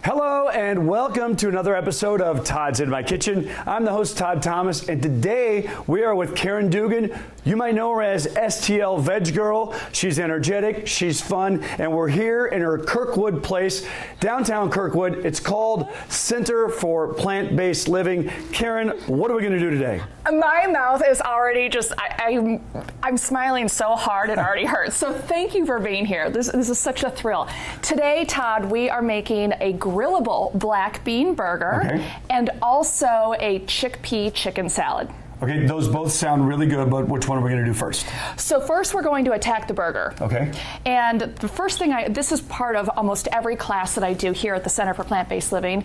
Hello and welcome to another episode of Todd's in My Kitchen. I'm the host, Todd Thomas, and today we are with Karen Dugan. You might know her as STLVegGirl. She's energetic, she's fun, and we're here in her Kirkwood place, downtown Kirkwood. It's called Center for Plant-Based Living. Karen, what are we going to do today? My mouth is already just, I'm smiling so hard it already hurts. So thank you for being here. This is such a thrill. Today, Todd, we are making a grillable black bean burger and also a chickpea chicken salad. Okay, those both sound really good, but which one are we going to do first? So first we're going to attack the burger. Okay. And the first thing this is part of almost every class that I do here at the Center for Plant-Based Living.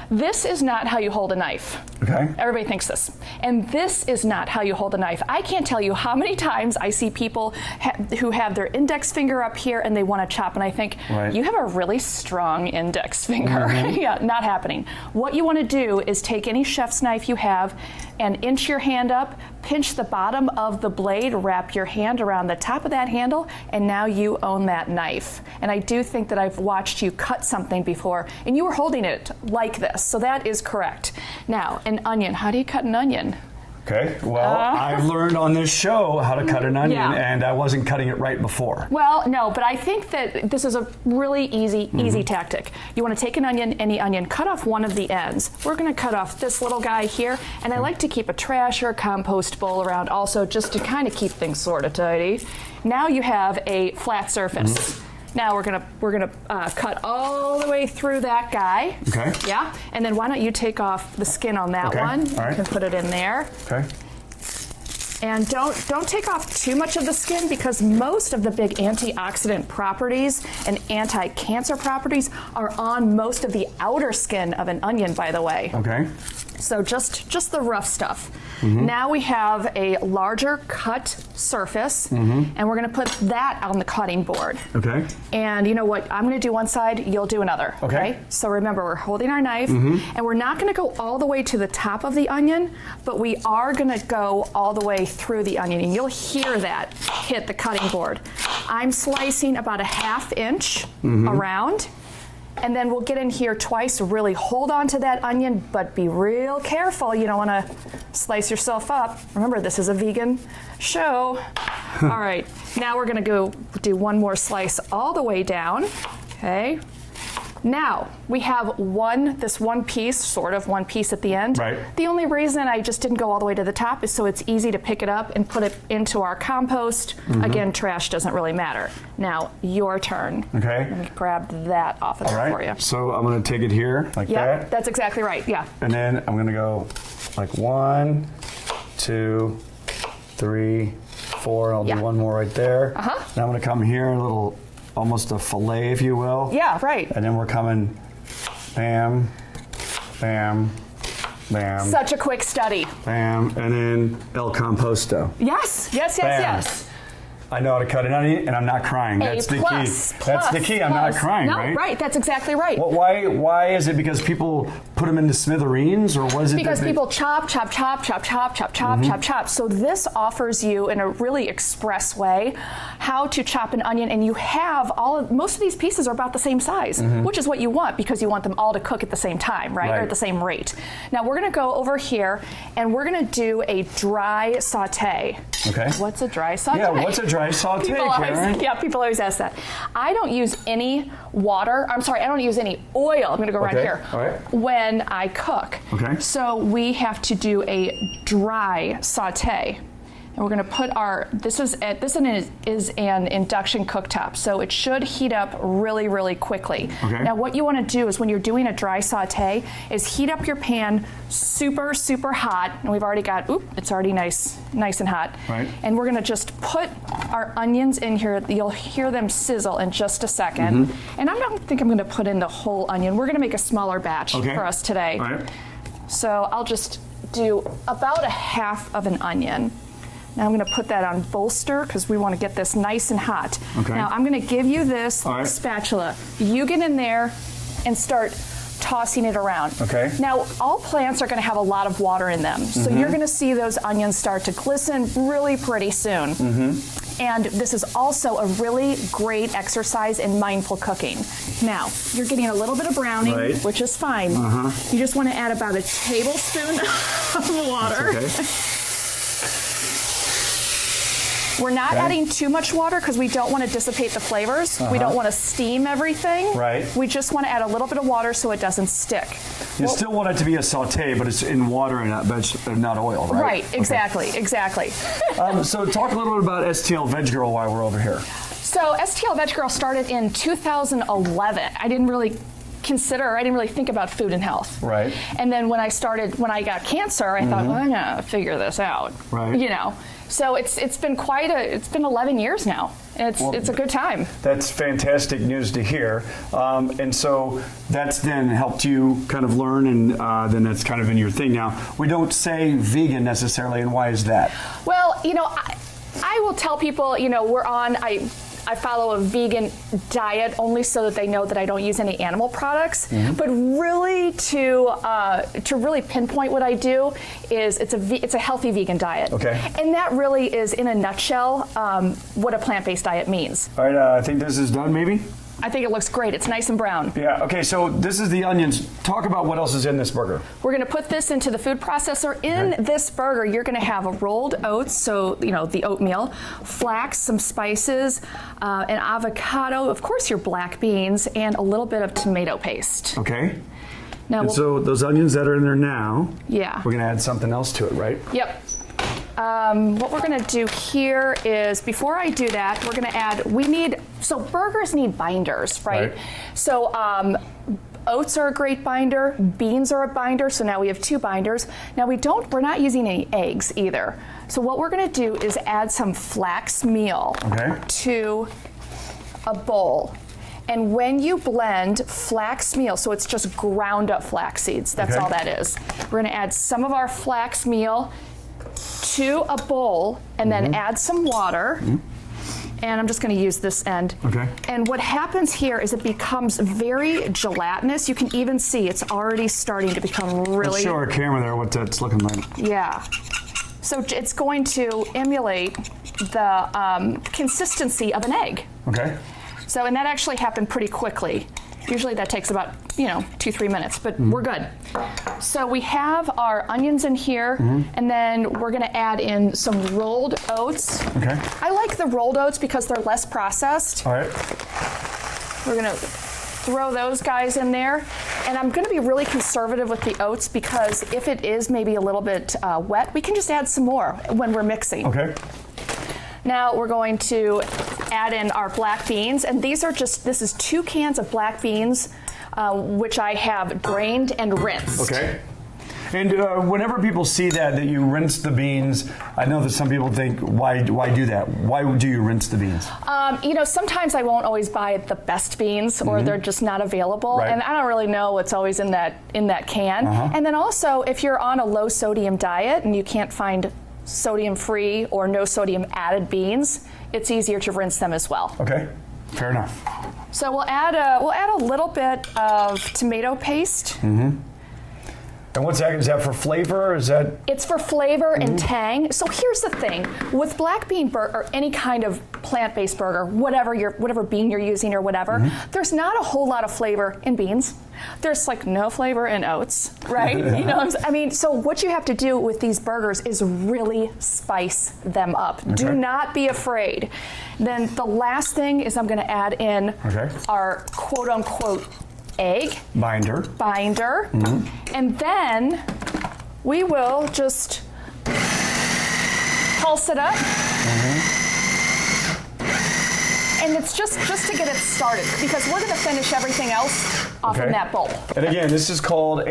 This is not how you hold a knife. Okay. Everybody thinks this. And this is not how you hold a knife. I can't tell you how many times I see people who have their index finger up here and they want to chop, and I think, you have a really strong index finger. Yeah, not happening. What you want to do is take any chef's knife you have and inch your hand up, pinch the bottom of the blade, wrap your hand around the top of that handle, and now you own that knife. And I do think that I've watched you cut something before, and you were holding it like this, so that is correct. Now, an onion. How do you cut an onion? Okay, well, I've learned on this show how to cut an onion, and I wasn't cutting it right before. Well, no, but I think that this is a really easy tactic. You want to take an onion, any onion, cut off one of the ends. We're going to cut off this little guy here, and I like to keep a trash or a compost bowl around also, just to kind of keep things sort of tidy. Now you have a flat surface. Now we're gonna cut all the way through that guy. Okay. Yeah. And then why don't you take off the skin on that one? All right. You can put it in there. Okay. And don't take off too much of the skin, because most of the big antioxidant properties and anti-cancer properties are on most of the outer skin of an onion, by the way. Okay. So just the rough stuff. Now we have a larger cut surface, and we're going to put that on the cutting board. Okay. And you know what? I'm going to do one side, you'll do another. Okay. So remember, we're holding our knife, and we're not going to go all the way to the top of the onion, but we are going to go all the way through the onion, and you'll hear that hit the cutting board. I'm slicing about a 1/2 inch around. And then we'll get in here twice, really hold on to that onion, but be real careful. You don't want to slice yourself up. Remember, this is a vegan show. All right, now we're going to go do one more slice all the way down. Okay. Now, we have this one piece at the end. Right. The only reason I just didn't go all the way to the top is so it's easy to pick it up and put it into our compost. Again, trash doesn't really matter. Now, your turn. Okay. Let me grab that off of there for you. So I'm going to take it here, like that? Yeah, that's exactly right, yeah. And then I'm going to go like 1, 2, 3, 4. I'll do one more right there. Now I'm going to come here, a little, almost a fillet, if you will. Yeah, right. And then we're coming, bam, bam, bam. Such a quick study. Bam, and then El Composto. Yes. I know how to cut an onion, and I'm not crying. That's the key. That's the key. I'm not crying, right? Right. That's exactly right. Well, why is it? Because people put them into smithereens, or was it? Because people chop. So this offers you, in a really express way, how to chop an onion, and you have most of these pieces are about the same size, which is what you want, because you want them all to cook at the same time, right? Or at the same rate. Now we're going to go over here, and we're going to do a dry saute. Okay. What's a dry saute? Yeah. What's a dry saute, Karen? People always ask that. I don't use any water. I'm sorry, I don't use any oil. I'm going to go right here. All right. When I cook. Okay. So we have to do a dry saute. And we're going to put this is an induction cooktop, so it should heat up really, really quickly. Okay. Now what you want to do is, when you're doing a dry saute, is heat up your pan super, super hot. And we've already got, it's already nice and hot. Right. And we're going to just put our onions in here. You'll hear them sizzle in just a second. And I don't think I'm going to put in the whole onion. We're going to make a smaller batch for us today. All right. So I'll just do about a 1/2 of an onion. Now I'm going to put that on bolster, because we want to get this nice and hot. Okay. Now I'm going to give you this spatula. You get in there and start tossing it around. Okay. Now all plants are going to have a lot of water in them, so you're going to see those onions start to glisten really pretty soon. And this is also a really great exercise in mindful cooking. Now, you're getting a little bit of browning, right, which is fine. You just want to add about a tablespoon of water. That's okay. We're not adding too much water because we don't want to dissipate the flavors. We don't want to steam everything. Right. We just want to add a little bit of water so it doesn't stick. You still want it to be a saute, but it's in water and not oil, right? Right, exactly, exactly. So talk a little bit about STLVegGirl while we're over here. So STLVegGirl started in 2011. I didn't really think about food and health. Right. And then when I got cancer, I thought, well, I'm gonna figure this out. Right. You know. So it's been 11 years now. It's a good time. That's fantastic news to hear. And so that's then helped you kind of learn, and then that's kind of in your thing now. We don't say vegan necessarily, and why is that? Well, you know, I will tell people, you know, I follow a vegan diet only so that they know that I don't use any animal products. But really, to really pinpoint what I do is it's a healthy vegan diet. Okay. And that really is, in a nutshell, what a plant-based diet means. All right, I think this is done, maybe? I think it looks great. It's nice and brown. Yeah, okay, so this is the onions. Talk about what else is in this burger. We're going to put this into the food processor. In this burger, you're going to have a rolled oats, so, you know, the oatmeal, flax, some spices, an avocado, of course your black beans, and a little bit of tomato paste. Okay. Now, And so those onions that are in there now, yeah, we're going to add something else to it, right? Yep. What we're going to do here is, before I do that, we're going to add, so burgers need binders, right? So oats are a great binder, beans are a binder, so now we have 2 binders. Now we're not using any eggs either. So what we're going to do is add some flax meal to a bowl. And when you blend flax meal, so it's just ground up flax seeds, that's all that is. We're going to add some of our flax meal to a bowl, and then add some water. And I'm just going to use this end. Okay. And what happens here is it becomes very gelatinous. You can even see it's already starting to become really... Let's show our camera there what that's looking like. Yeah. So it's going to emulate the consistency of an egg. Okay. So, and that actually happened pretty quickly. Usually that takes about, 2-3 minutes, but we're good. So we have our onions in here, and then we're going to add in some rolled oats. Okay. I like the rolled oats because they're less processed. All right. We're going to throw those guys in there. And I'm going to be really conservative with the oats because if it is maybe a little bit wet, we can just add some more when we're mixing. Okay. Now we're going to add in our black beans, and this is 2 cans of black beans, which I have drained and rinsed. Okay. And whenever people see that you rinse the beans, I know that some people think, why do that? Why do you rinse the beans? Sometimes I won't always buy the best beans, or they're just not available, and I don't really know what's always in that can. And then also, if you're on a low sodium diet and you can't find sodium-free or no sodium added beans, it's easier to rinse them as well. Okay, fair enough. So we'll add a little bit of tomato paste. And what's that? Is that for flavor? It's for flavor and tang. So here's the thing: with black bean burger or any kind of plant-based burger, whatever bean you're using or whatever, there's not a whole lot of flavor in beans. There's like no flavor in oats, right? So what you have to do with these burgers is really spice them up. Okay. Do not be afraid. Then the last thing is I'm going to add in our quote-unquote egg binder, and then we will just pulse it up. And it's just to get it started, because we're going to finish everything else off in that bowl. And again, this is called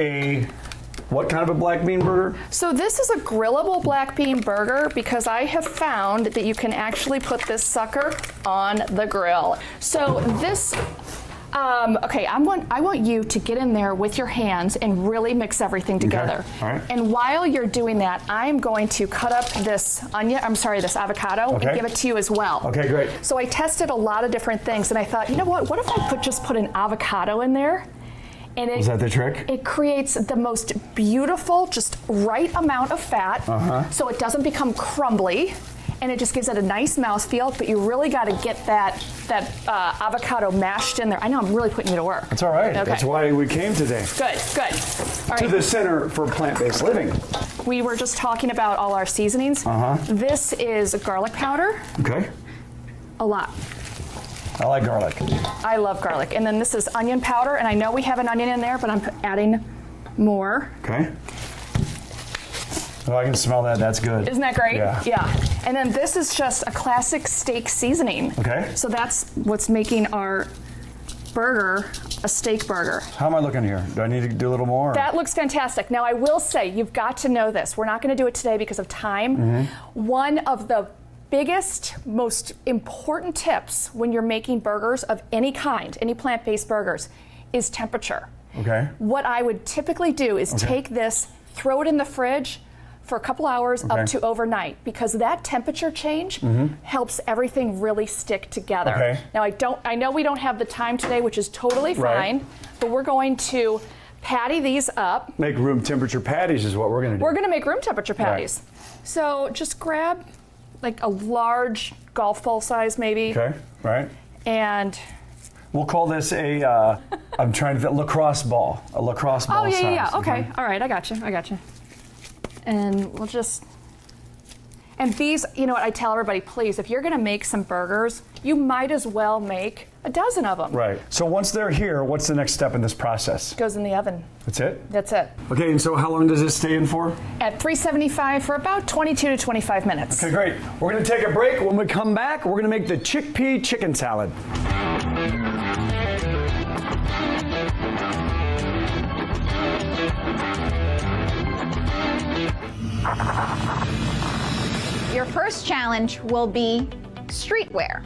what kind of a black bean burger? So this is a grillable black bean burger because I have found that you can actually put this sucker on the grill. So this... I want you to get in there with your hands and really mix everything together. All right. And while you're doing that, I'm going to cut up this avocado and give it to you as well. Okay, great. So I tested a lot of different things, and I thought, you know what if I just put an avocado in there? And is that the trick? It creates the most beautiful, just right amount of fat, so it doesn't become crumbly. and it just gives it a nice mouthfeel, but you really got to get that avocado mashed in there. I know I'm really putting you to work. That's all right. Okay. That's why we came today. Good. All To right. the Center for Plant-Based Living. We were just talking about all our seasonings. This is garlic powder. Okay. A lot. I like garlic. I love garlic. And then this is onion powder, and I know we have an onion in there, but I'm adding more. Okay. Oh, I can smell that. That's good. Isn't that great? Yeah. And then this is just a classic steak seasoning. Okay. So that's what's making our burger a steak burger. How am I looking here? Do I need to do a little more? That looks fantastic. Now, I will say, you've got to know this. We're not going to do it today because of time. One of the biggest, most important tips when you're making burgers of any kind, any plant-based burgers, is temperature. Okay. What I would typically do is take this, throw it in the fridge for a couple hours up to overnight, because that temperature change helps everything really stick together. Okay. Now, I know we don't have the time today, which is totally fine, but we're going to patty these up. Make room temperature patties is what we're going to do. We're going to make room temperature patties. So just grab like a large golf ball size maybe. Okay. Right. And we'll call this a, I'm trying to, lacrosse ball. A lacrosse ball size. yeah. Okay. All right. I got you. And we'll just, and these, you know what, I tell everybody, please, if you're going to make some burgers, you might as well make a dozen of them. Right. So once they're here, what's the next step in this process? Goes in the oven. That's it? That's it. Okay, and so how long does this stay in for? At 375 for about 22 to 25 minutes. Okay, great. We're going to take a break. When we come back, we're going to make the chickpea chicken salad. Your first challenge will be streetwear.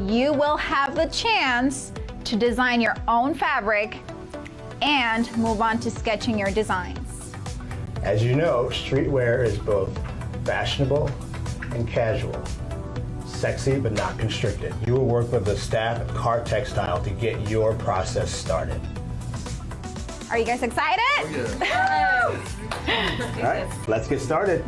You will have the chance to design your own fabric and move on to sketching your designs. As you know, streetwear is both fashionable and casual. Sexy but not constricted. You will work with the staff at Cart Textile to get your process started. Are you guys excited? All right, let's get started.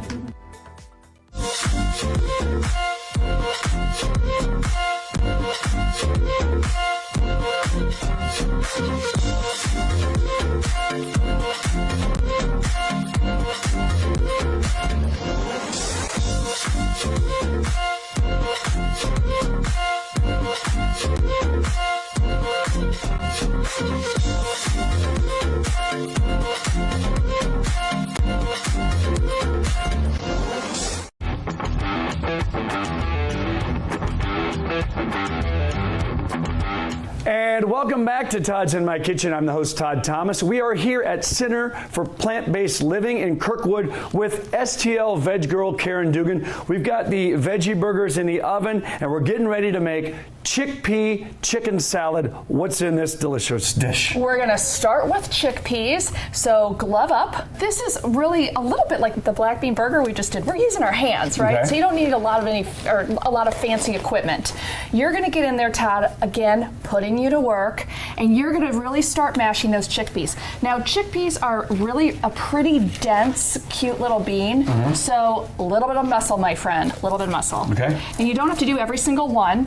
And welcome back to Todd's in My Kitchen. I'm the host, Todd Thomas. We are here at Center for Plant-Based Living in Kirkwood with STLVegGirl Karen Dugan. We've got the veggie burgers in the oven, and we're getting ready to make chickpea chicken salad. What's in this delicious dish? We're going to start with chickpeas, so glove up. This is really a little bit like the black bean burger we just did. We're using our hands, right? Okay. So you don't need a lot of fancy equipment. You're going to get in there, Todd, again, putting you to work, and you're going to really start mashing those chickpeas. Now, chickpeas are really a pretty dense, cute little bean, so a little bit of muscle, my friend, a little bit of muscle. Okay. And you don't have to do every single one.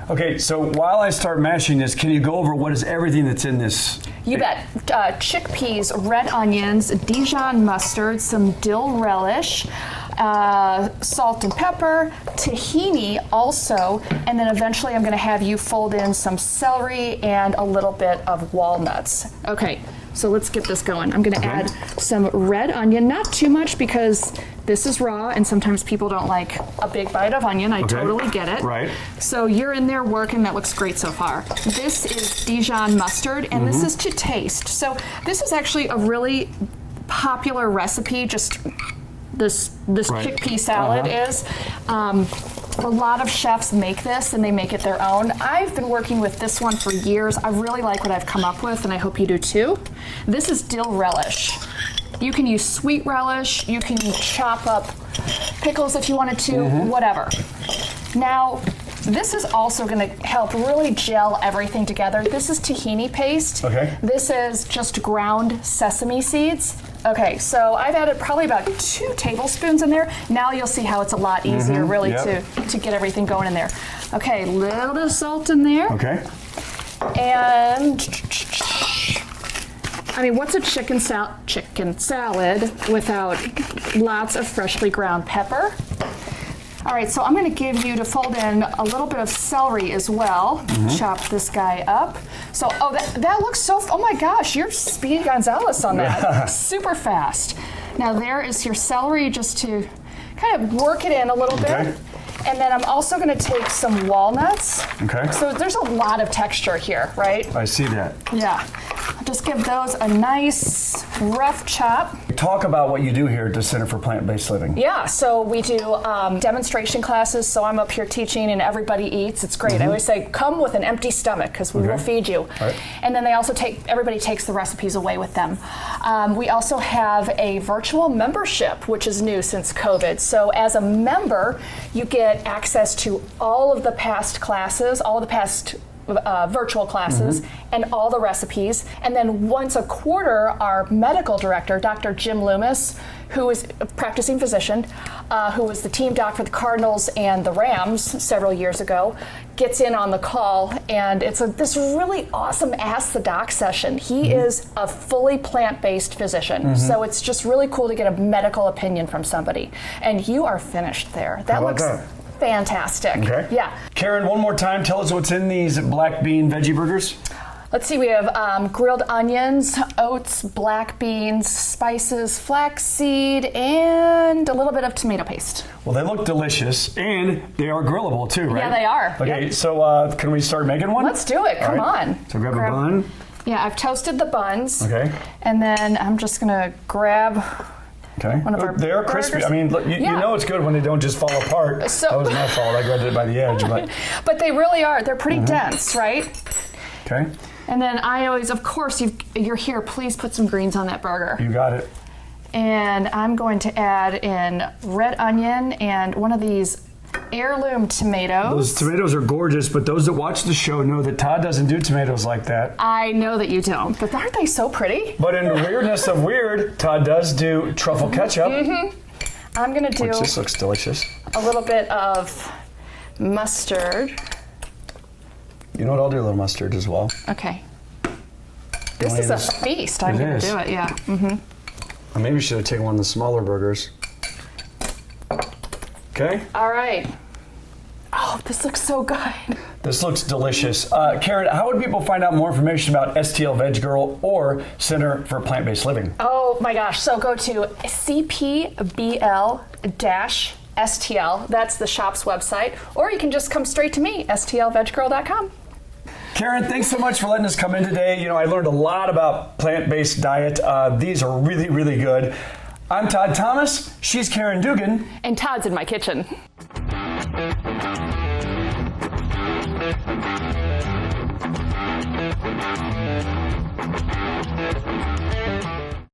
Okay, so while I start mashing this, can you go over what is everything that's in this? You bet. Chickpeas, red onions, Dijon mustard, some dill relish, salt and pepper, tahini also, and then eventually I'm going to have you fold in some celery and a little bit of walnuts. Okay, so let's get this going. I'm going to add some red onion, not too much because this is raw and sometimes people don't like a big bite of onion. I totally get it. Right. So you're in there working. That looks great so far. This is Dijon mustard, and this is to taste. So this is actually a really popular recipe, just this chickpea salad is. A lot of chefs make this and they make it their own. I've been working with this one for years. I really like what I've come up with, and I hope you do too. This is dill relish. You can use sweet relish, you can chop up pickles if you wanted to, whatever. Now, this is also going to help really gel everything together. This is tahini paste. Okay. This is just ground sesame seeds. Okay, so I've added probably about 2 tablespoons in there. Now you'll see how it's a lot easier really to get everything going in there. Okay, a little bit of salt in there. Okay. And I mean, what's a chicken salad without lots of freshly ground pepper? All right, so I'm going to give you to fold in a little bit of celery as well. Chop this guy up. So, oh, that looks so, oh my gosh, you're Speedy Gonzalez on that. Super fast. Now there is your celery, just to kind of work it in a little bit. And then I'm also going to take some walnuts. Okay. So there's a lot of texture here, right? I see that. Yeah. I'll just give those a nice rough chop. Talk about what you do here at the Center for Plant-Based Living. Yeah, so we do demonstration classes, so I'm up here teaching and everybody eats. It's great. I always say, come with an empty stomach because we will feed you. Right. And then they also everybody takes the recipes away with them. We also have a virtual membership, which is new since COVID. So as a member, you get access to all of the past classes, all of the past virtual classes, and all the recipes. And then once a quarter, our medical director, Dr. Jim Loomis, who is a practicing physician, who was the team doc for the Cardinals and the Rams several years ago, gets in on the call, and it's this really awesome Ask the Doc session. He is a fully plant-based physician, so it's just really cool to get a medical opinion from somebody. And you are finished there. That looks fantastic. Okay. Yeah. Karen, one more time, tell us what's in these black bean veggie burgers. Let's see, we have grilled onions, oats, black beans, spices, flaxseed, and a little bit of tomato paste. Well, they look delicious, and they are grillable too, right? Yeah, they are. Okay, so can we start making one? Let's do it. Come on. So grab a bun. Yeah, I've toasted the buns. Okay. And then I'm just going to grab Okay. one of our They are crispy. burgers. I mean, look, you know it's good when they don't just fall apart. So- that was my fault. I grabbed it by the edge. But they really are. They're pretty dense, right? Okay. And then I always, of course, you're here. Please put some greens on that burger. You got it. And I'm going to add in red onion and one of these heirloom tomatoes. Those tomatoes are gorgeous, but those that watch the show know that Todd doesn't do tomatoes like that. I know that you don't, but aren't they so pretty? But in the weirdness of weird, Todd does do truffle ketchup. I'm going to do Which this looks delicious. a little bit of mustard. You know what? I'll do a little mustard as well. Okay. This is a feast. I'm It going to is. do it, yeah. I maybe should have taken one of the smaller burgers. Okay. All right. Oh, this looks so good. This looks delicious. Karen, how would people find out more information about STLVegGirl or Center for Plant-Based Living? Oh my gosh. So go to CPBL-STL. That's the shop's website. Or you can just come straight to me, STLVegGirl.com. Karen, thanks so much for letting us come in today. You know, I learned a lot about plant-based diet. These are really, really good. I'm Todd Thomas. She's Karen Dugan. And Todd's in my kitchen.